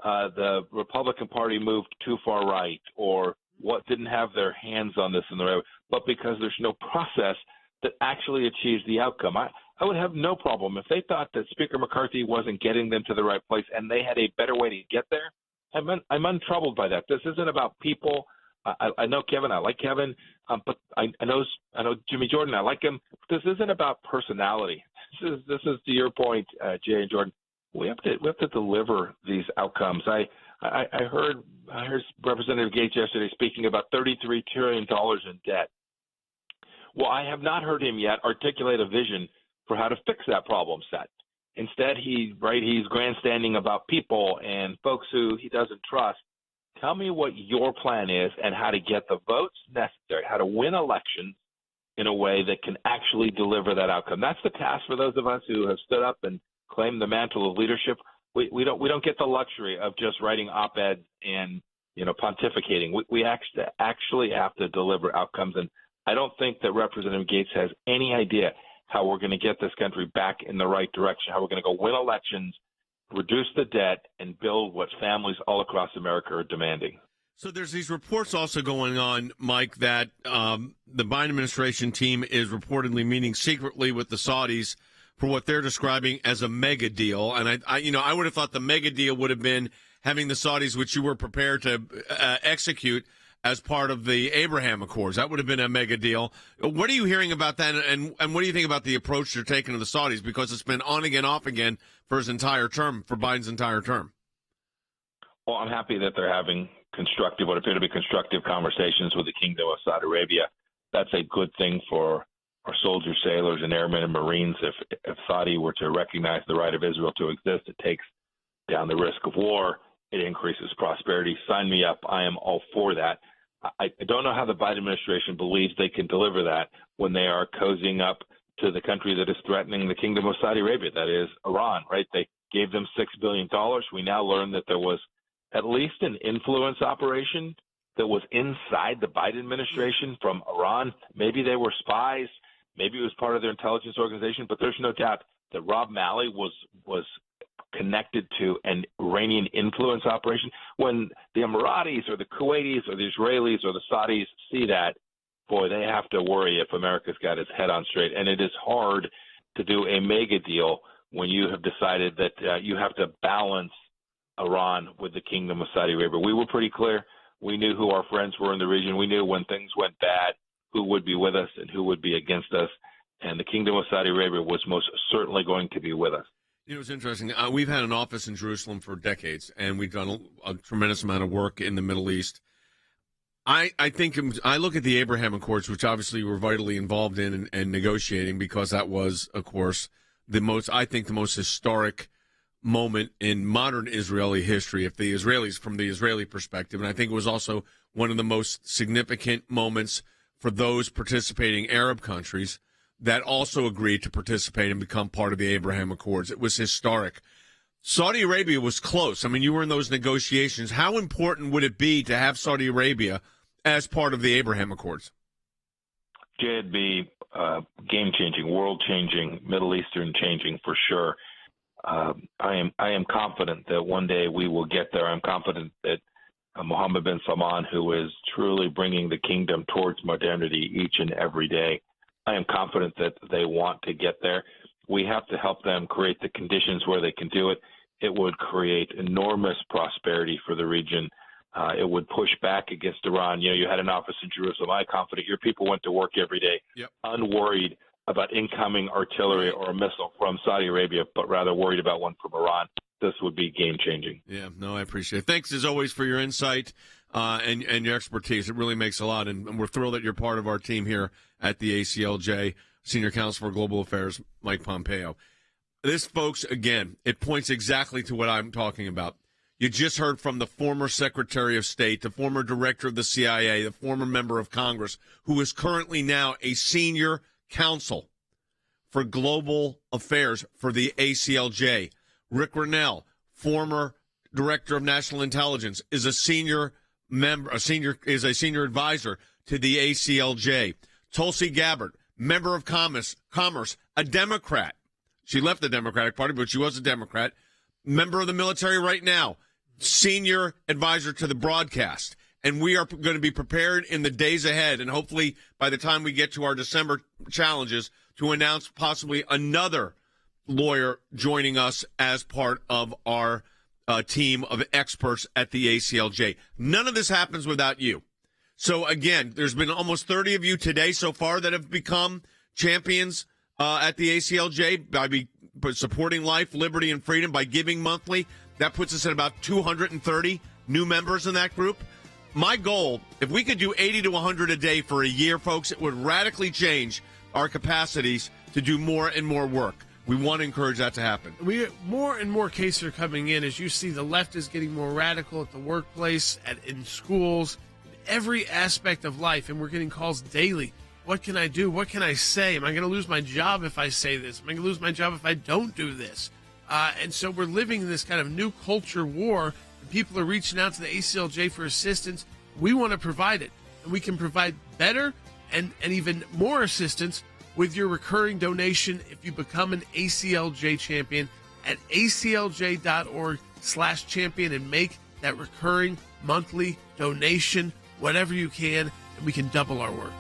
the Republican Party moved too far right or what didn't have their hands on this in the right way, but because there's no process that actually achieves the outcome. I would have no problem if they thought that Speaker McCarthy wasn't getting them to the right place and they had a better way to get there. I'm untroubled by that. This isn't about people. I know Kevin. I like Kevin, but I know Jimmy Jordan. I like him. This isn't about personality. This is to your point, Jay and Jordan. We have to deliver these outcomes. I heard Representative Gaetz yesterday speaking about $33 trillion in debt. Well, I have not heard him yet articulate a vision for how to fix that problem set. Instead, he's grandstanding about people and folks who he doesn't trust. Tell me what your plan is and how to get the votes necessary, how to win elections in a way that can actually deliver that outcome. That's the task for those of us who have stood up and claimed the mantle of leadership. We don't get the luxury of just writing op-eds and pontificating. We actually have to deliver outcomes, and I don't think that Representative Gaetz has any idea how we're going to get this country back in the right direction, how we're going to go win elections, reduce the debt, and build what families all across America are demanding. So there's these reports also going on, Mike, that the Biden administration team is reportedly meeting secretly with the Saudis for what they're describing as a mega deal. And I would have thought the mega deal would have been having the Saudis, which you were prepared to execute as part of the Abraham Accords. That would have been a mega deal. What are you hearing about that, and what do you think about the approach they're taking to the Saudis? Because it's been on again, off again for his entire term, for Biden's entire term. Well, I'm happy that they're having what appear to be constructive conversations with the Kingdom of Saudi Arabia. That's a good thing for our soldiers, sailors, and airmen and Marines. If Saudi were to recognize the right of Israel to exist, it takes down the risk of war. It increases prosperity. Sign me up. I am all for that. I don't know how the Biden administration believes they can deliver that when they are cozying up to the country that is threatening the Kingdom of Saudi Arabia, that is Iran, right? They gave them $6 billion. We now learn that there was at least an influence operation that was inside the Biden administration from Iran. Maybe they were spies. Maybe it was part of their intelligence organization, but there's no doubt that Rob Malley was connected to an Iranian influence operation. When the Emiratis or the Kuwaitis or the Israelis or the Saudis see that, boy, they have to worry if America's got its head on straight. And it is hard to do a mega deal when you have decided that you have to balance Iran with the Kingdom of Saudi Arabia. We were pretty clear. We knew who our friends were in the region. We knew when things went bad, who would be with us and who would be against us. And the Kingdom of Saudi Arabia was most certainly going to be with us. It's interesting. We've had an office in Jerusalem for decades, and we've done a tremendous amount of work in the Middle East. I think I look at the Abraham Accords, which obviously we're vitally involved in and negotiating, because that was, of course, the most historic moment in modern Israeli history, if the Israelis, from the Israeli perspective. And I think it was also one of the most significant moments for those participating Arab countries that also agreed to participate and become part of the Abraham Accords. It was historic. Saudi Arabia was close. I mean, you were in those negotiations. How important would it be to have Saudi Arabia as part of the Abraham Accords? Jay, it'd be game-changing, world-changing, Middle Eastern-changing for sure. I am confident that one day we will get there. I'm confident that Mohammed bin Salman, who is truly bringing the kingdom towards modernity each and every day, I am confident that they want to get there. We have to help them create the conditions where they can do it. It would create enormous prosperity for the region. It would push back against Iran. You had an office in Jerusalem. I'm confident your people went to work every day, unworried about incoming artillery or a missile from Saudi Arabia, but rather worried about one from Iran. This would be game-changing. Yeah, no, I appreciate it. Thanks, as always, for your insight and your expertise. It really makes a lot, and we're thrilled that you're part of our team here at the ACLJ. Senior Counsel for Global Affairs, Mike Pompeo. This, folks, again, it points exactly to what I'm talking about. You just heard from the former Secretary of State, the former Director of the CIA, the former member of Congress, who is currently now a senior counsel for global affairs for the ACLJ. Rick Rennell, former Director of National Intelligence, is a senior advisor to the ACLJ. Tulsi Gabbard, member of Commerce, a Democrat. She left the Democratic Party, but she was a Democrat. Member of the military right now, senior advisor to the broadcast. And we are going to be prepared in the days ahead, and hopefully by the time we get to our December challenges, to announce possibly another lawyer joining us as part of our team of experts at the ACLJ. None of this happens without you. So, again, there's been almost 30 of you today so far that have become champions at the ACLJ by supporting life, liberty, and freedom, by giving monthly. That puts us at about 230 new members in that group. My goal, if we could do 80 to 100 a day for a year, folks, it would radically change our capacities to do more and more work. We want to encourage that to happen. More and more cases are coming in as you see the left is getting more radical at the workplace, in schools, every aspect of life, and we're getting calls daily. What can I do? What can I say? Am I going to lose my job if I say this? Am I going to lose my job if I don't do this? And so we're living in this kind of new culture war. And people are reaching out to the ACLJ for assistance. We want to provide it. And we can provide better and even more assistance with your recurring donation if you become an ACLJ champion at aclj.org/champion and make that recurring monthly donation, whatever you can, and we can double our work.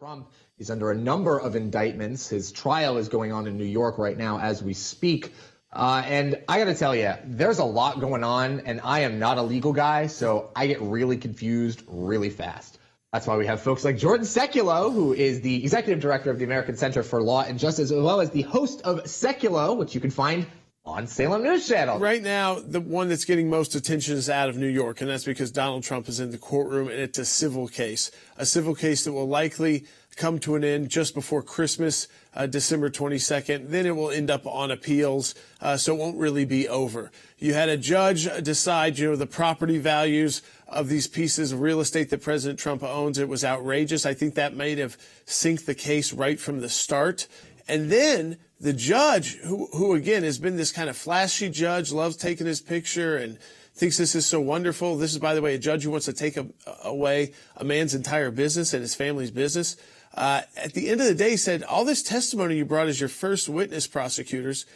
Trump is under a number of indictments. His trial is going on in New York right now as we speak. And I got to tell you, there's a lot going on, and I am not a legal guy, so I get really confused really fast. That's why we have folks like Jordan Sekulow, who is the executive director of the American Center for Law and Justice, as well as the host of Sekulow, which you can find on Salem News Channel. Right now, the one that's getting most attention is out of New York, and that's because Donald Trump is in the courtroom, and it's a civil case that will likely come to an end just before Christmas, December 22nd. Then it will end up on appeals, so it won't really be over. You had a judge decide, the property values of these pieces of real estate that President Trump owns. It was outrageous. I think that may have synced the case right from the start. And then the judge, who again has been this kind of flashy judge, loves taking his picture and thinks this is so wonderful. This is, by the way, a judge who wants to take away a man's entire business and his family's business. At the end of the day, said, all this testimony you brought as your first witness, prosecutors,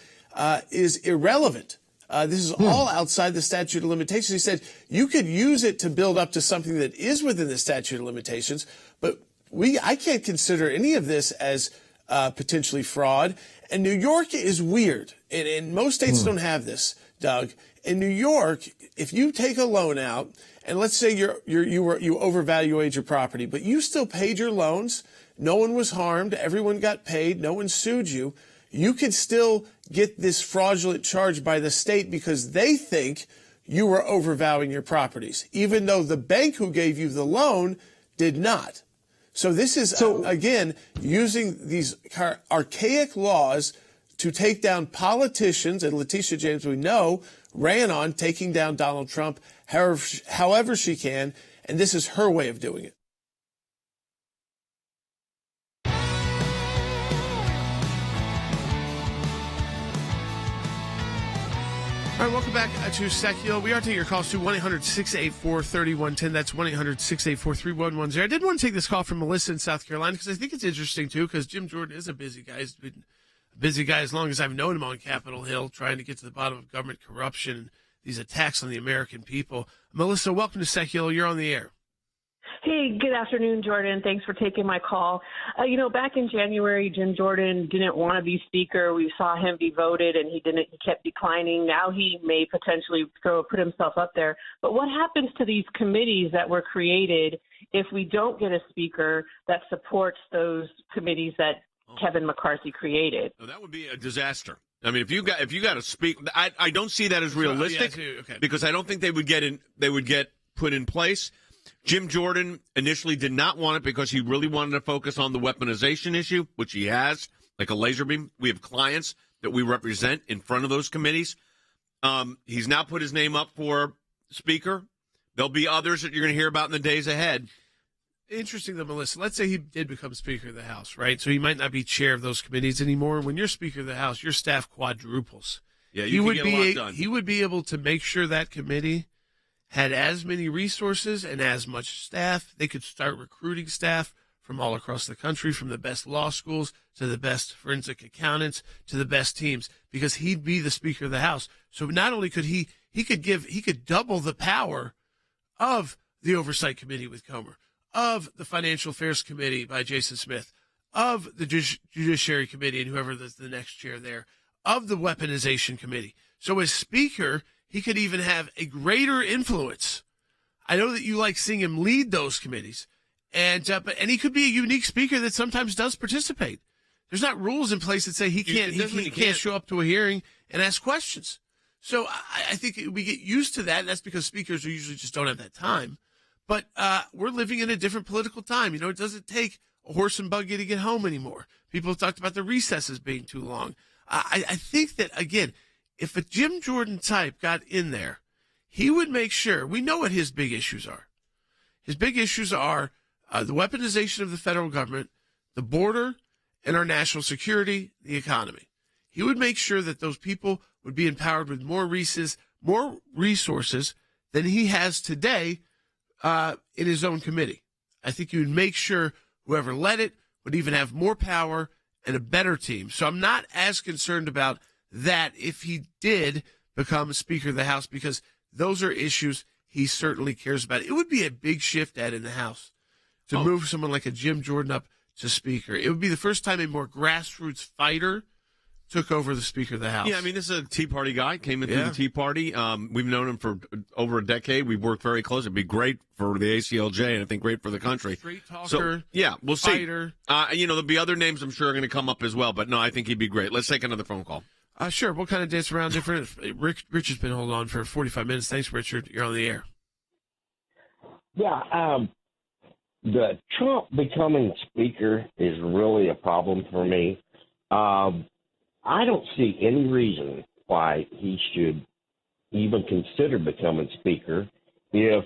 is irrelevant. This is all outside the statute of limitations. He said you could use it to build up to something that is within the statute of limitations, but I can't consider any of this as potentially fraud. And New York is weird, and most states don't have this, Doug. In New York, if you take a loan out, and let's say you overvaluate your property, but you still paid your loans, no one was harmed, everyone got paid, no one sued you, you could still get this fraudulent charge by the state because they think you were overvaluing your properties, even though the bank who gave you the loan did not. So this is, again, using these archaic laws to take down politicians, and Letitia James, we know, ran on taking down Donald Trump however she can, and this is her way of doing it. All right, welcome back to Sekulow. We are taking your calls to 1-800-684-3110. That's 1-800-684-3110. I did want to take this call from Melissa in South Carolina because I think it's interesting, too, because Jim Jordan is a busy guy. He's been a busy guy as long as I've known him on Capitol Hill, trying to get to the bottom of government corruption and these attacks on the American people. Melissa, welcome to Sekulow. You're on the air. Hey, good afternoon, Jordan. Thanks for taking my call. Back in January, Jim Jordan didn't want to be speaker. We saw him be voted, and he kept declining. Now he may potentially put himself up there. But what happens to these committees that were created if we don't get a speaker that supports those committees that Kevin McCarthy created? No, that would be a disaster. I mean, if you got to speak, I don't see that as realistic because I don't think they would get put in place. Jim Jordan initially did not want it because he really wanted to focus on the weaponization issue, which he has, like a laser beam. We have clients that we represent in front of those committees. He's now put his name up for speaker. There'll be others that you're going to hear about in the days ahead. Interesting, though, Melissa. Let's say he did become Speaker of the House, right? So he might not be chair of those committees anymore. When you're Speaker of the House, your staff quadruples. Yeah, you can get a lot done. He would be able to make sure that committee had as many resources and as much staff. They could start recruiting staff from all across the country, from the best law schools to the best forensic accountants to the best teams, because he'd be the Speaker of the House. So not only could he could double the power of the Oversight Committee with Comer, of the Financial Affairs Committee by Jason Smith, of the Judiciary Committee and whoever the next chair there, of the Weaponization Committee. So as Speaker, he could even have a greater influence. I know that you like seeing him lead those committees, and he could be a unique speaker that sometimes does participate. There's not rules in place that say he can't show up to a hearing and ask questions. So I think we get used to that, and that's because speakers usually just don't have that time. But we're living in a different political time. It doesn't take a horse and buggy to get home anymore. People have talked about the recesses being too long. I think that, again, if a Jim Jordan type got in there, he would make sure, we know what his big issues are. His big issues are the weaponization of the federal government, the border, and our national security, the economy. He would make sure that those people would be empowered with more resources than he has today in his own committee. I think he would make sure whoever led it would even have more power and a better team. So I'm not as concerned about that if he did become Speaker of the House, because those are issues he certainly cares about. It would be a big shift, Ed, in the House to move someone like a Jim Jordan up to Speaker. It would be the first time a more grassroots fighter took over the Speaker of the House. Yeah, I mean, this is a Tea Party guy, came in through the Tea Party. We've known him for over a decade. We've worked very close. It'd be great for the ACLJ, and I think great for the country. Straight talker, so, yeah, we'll fighter. See. There'll be other names I'm sure are going to come up as well, but no, I think he'd be great. Let's take another phone call. Sure. We'll kind of dance around different. Richard's been holding on for 45 minutes. Thanks, Richard. You're on the air. Yeah, the Trump becoming Speaker is really a problem for me. I don't see any reason why he should even consider becoming Speaker if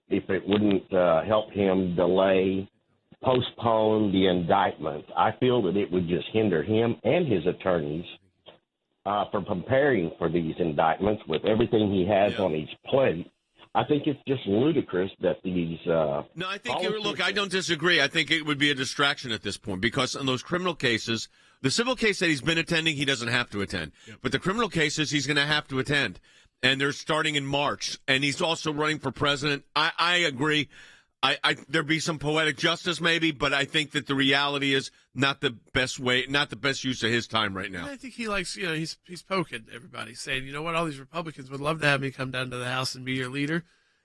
it wouldn't help him postpone the indictment. I feel that it would just hinder him and his attorneys from preparing for these indictments with everything he has on his plate. I think it's just ludicrous that these. No, I think I don't disagree. I think it would be a distraction at this point because in those criminal cases, the civil case that he's been attending, he doesn't have to attend. Yep. But the criminal cases, he's going to have to attend, and they're starting in March. And he's also running for president. I agree. There'd be some poetic justice maybe, but I think that the reality is not the best way, not the best use of his time right now. I think he likes, he's poking everybody, saying, you know what, all these Republicans would love to have me come down to the House and be your leader.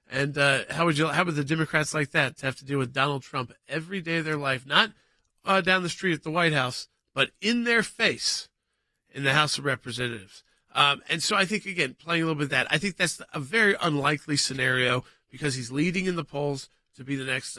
And how would the Democrats like that to have to deal with Donald Trump every day of their life, not down the street at the White House, but in their face in the House of Representatives. And so I think, again, playing a little bit of that, I think that's a very unlikely scenario because he's leading in the polls to be the next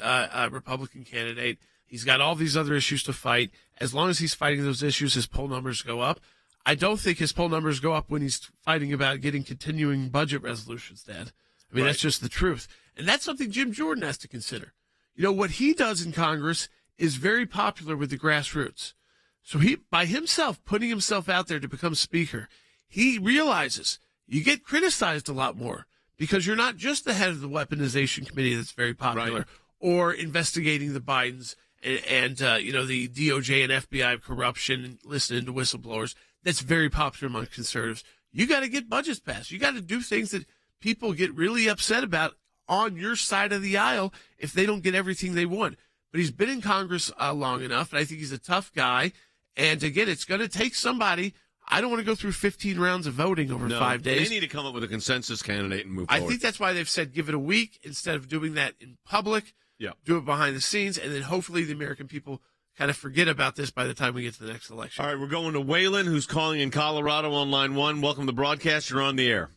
Republican candidate. He's got all these other issues to fight. As long as he's fighting those issues, his poll numbers go up. I don't think his poll numbers go up when he's fighting about getting continuing budget resolutions, Dad. I mean, that's just the truth. And that's something Jim Jordan has to consider. You know, what he does in Congress is very popular with the grassroots. So he, by himself, putting himself out there to become speaker, he realizes you get criticized a lot more because you're not just the head of the weaponization committee that's very popular or investigating the Bidens and the DOJ and FBI corruption and listening to whistleblowers. That's very popular among conservatives. You got to get budgets passed. You got to do things that people get really upset about on your side of the aisle if they don't get everything they want. But he's been in Congress long enough, and I think he's a tough guy. And again, it's going to take somebody. I don't want to go through 15 rounds of voting over 5 days. They need to come up with a consensus candidate and move forward. I think that's why they've said give it a week instead of doing that in public. Yeah. Do it behind the scenes, and then hopefully the American people kind of forget about this by the time we get to the next election. All right, we're going to Waylon, who's calling in Colorado on line 1. Welcome to the broadcast. You're on the air.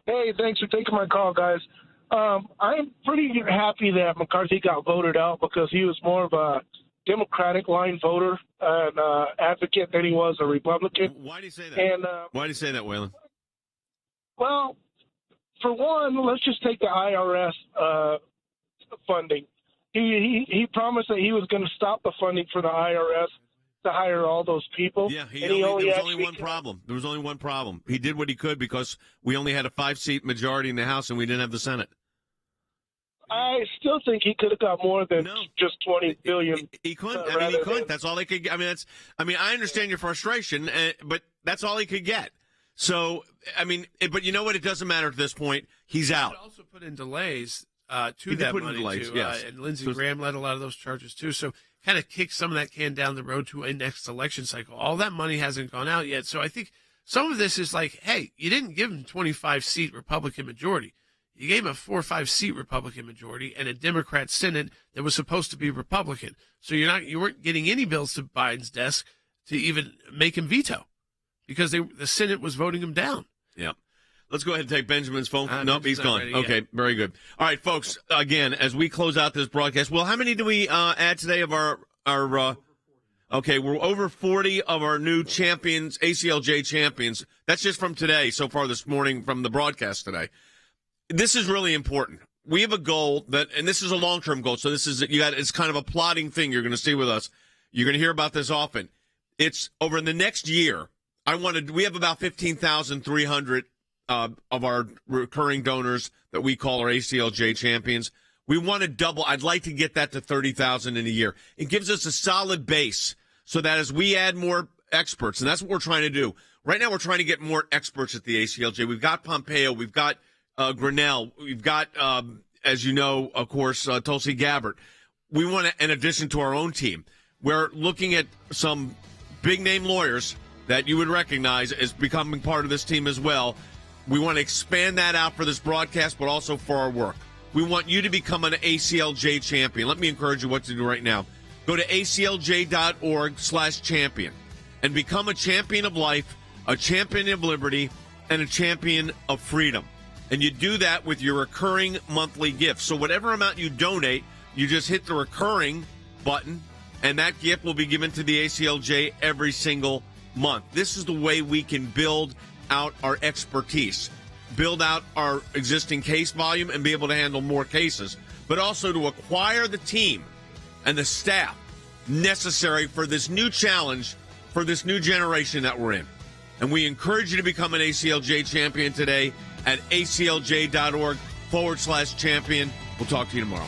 Hey, thanks for taking my call, guys. I'm pretty happy that McCarthy got voted out because he was more of a Democratic line voter and advocate than he was a Republican. Why do you say that? And, why do you say that, Waylon? well, for one, let's just take the IRS funding. He promised that he was going to stop the funding for the IRS to hire all those people. Yeah, there was only one problem. There was only one problem. He did what he could because we only had a 5-seat majority in the House and we didn't have the Senate. I still think he could have got more than just $20 billion. He couldn't. I mean, he couldn't. That's all he could get. I understand your frustration, but that's all he could get. So, but you know what? It doesn't matter at this point. He's out. He also put in delays to He that did put in money, delays, too. yes. And Lindsey Graham led a lot of those charges, too. So kind of kick some of that can down the road to a next election cycle. All that money hasn't gone out yet. So I think some of this is like, hey, you didn't give him 25-seat Republican majority. You gave him a 4 or 5-seat Republican majority and a Democrat Senate that was supposed to be Republican. So you weren't getting any bills to Biden's desk to even make him veto because the Senate was voting him down. Yeah. Let's go ahead and take Benjamin's phone. Nope, he's not gone. ready Okay, yet. very good. All right, folks, again, as we close out this broadcast, well, how many do we add today of our okay, we're over 40 of our new champions, ACLJ champions. That's just from today, so far this morning from the broadcast today. This is really important. We have a goal and this is a long-term goal. So it's kind of a plotting thing you're going to see with us. You're going to hear about this often. It's over in the next year. We have about 15,300 of our recurring donors that we call our ACLJ champions. We want to double. I'd like to get that to 30,000 in a year. It gives us a solid base so that as we add more experts, and that's what we're trying to do. Right now, we're trying to get more experts at the ACLJ. We've got Pompeo. We've got Grinnell. We've got, as you know, of course, Tulsi Gabbard. We want to, in addition to our own team, we're looking at some big-name lawyers that you would recognize as becoming part of this team as well. We want to expand that out for this broadcast, but also for our work. We want you to become an ACLJ champion. Let me encourage you what to do right now. Go to aclj.org/champion and become a champion of life, a champion of liberty, and a champion of freedom. And you do that with your recurring monthly gift. So whatever amount you donate, you just hit the recurring button, and that gift will be given to the ACLJ every single month. This is the way we can build out our expertise, build out our existing case volume, and be able to handle more cases, but also to acquire the team and the staff necessary for this new challenge, for this new generation that we're in. And we encourage you to become an ACLJ champion today at aclj.org/champion. We'll talk to you tomorrow.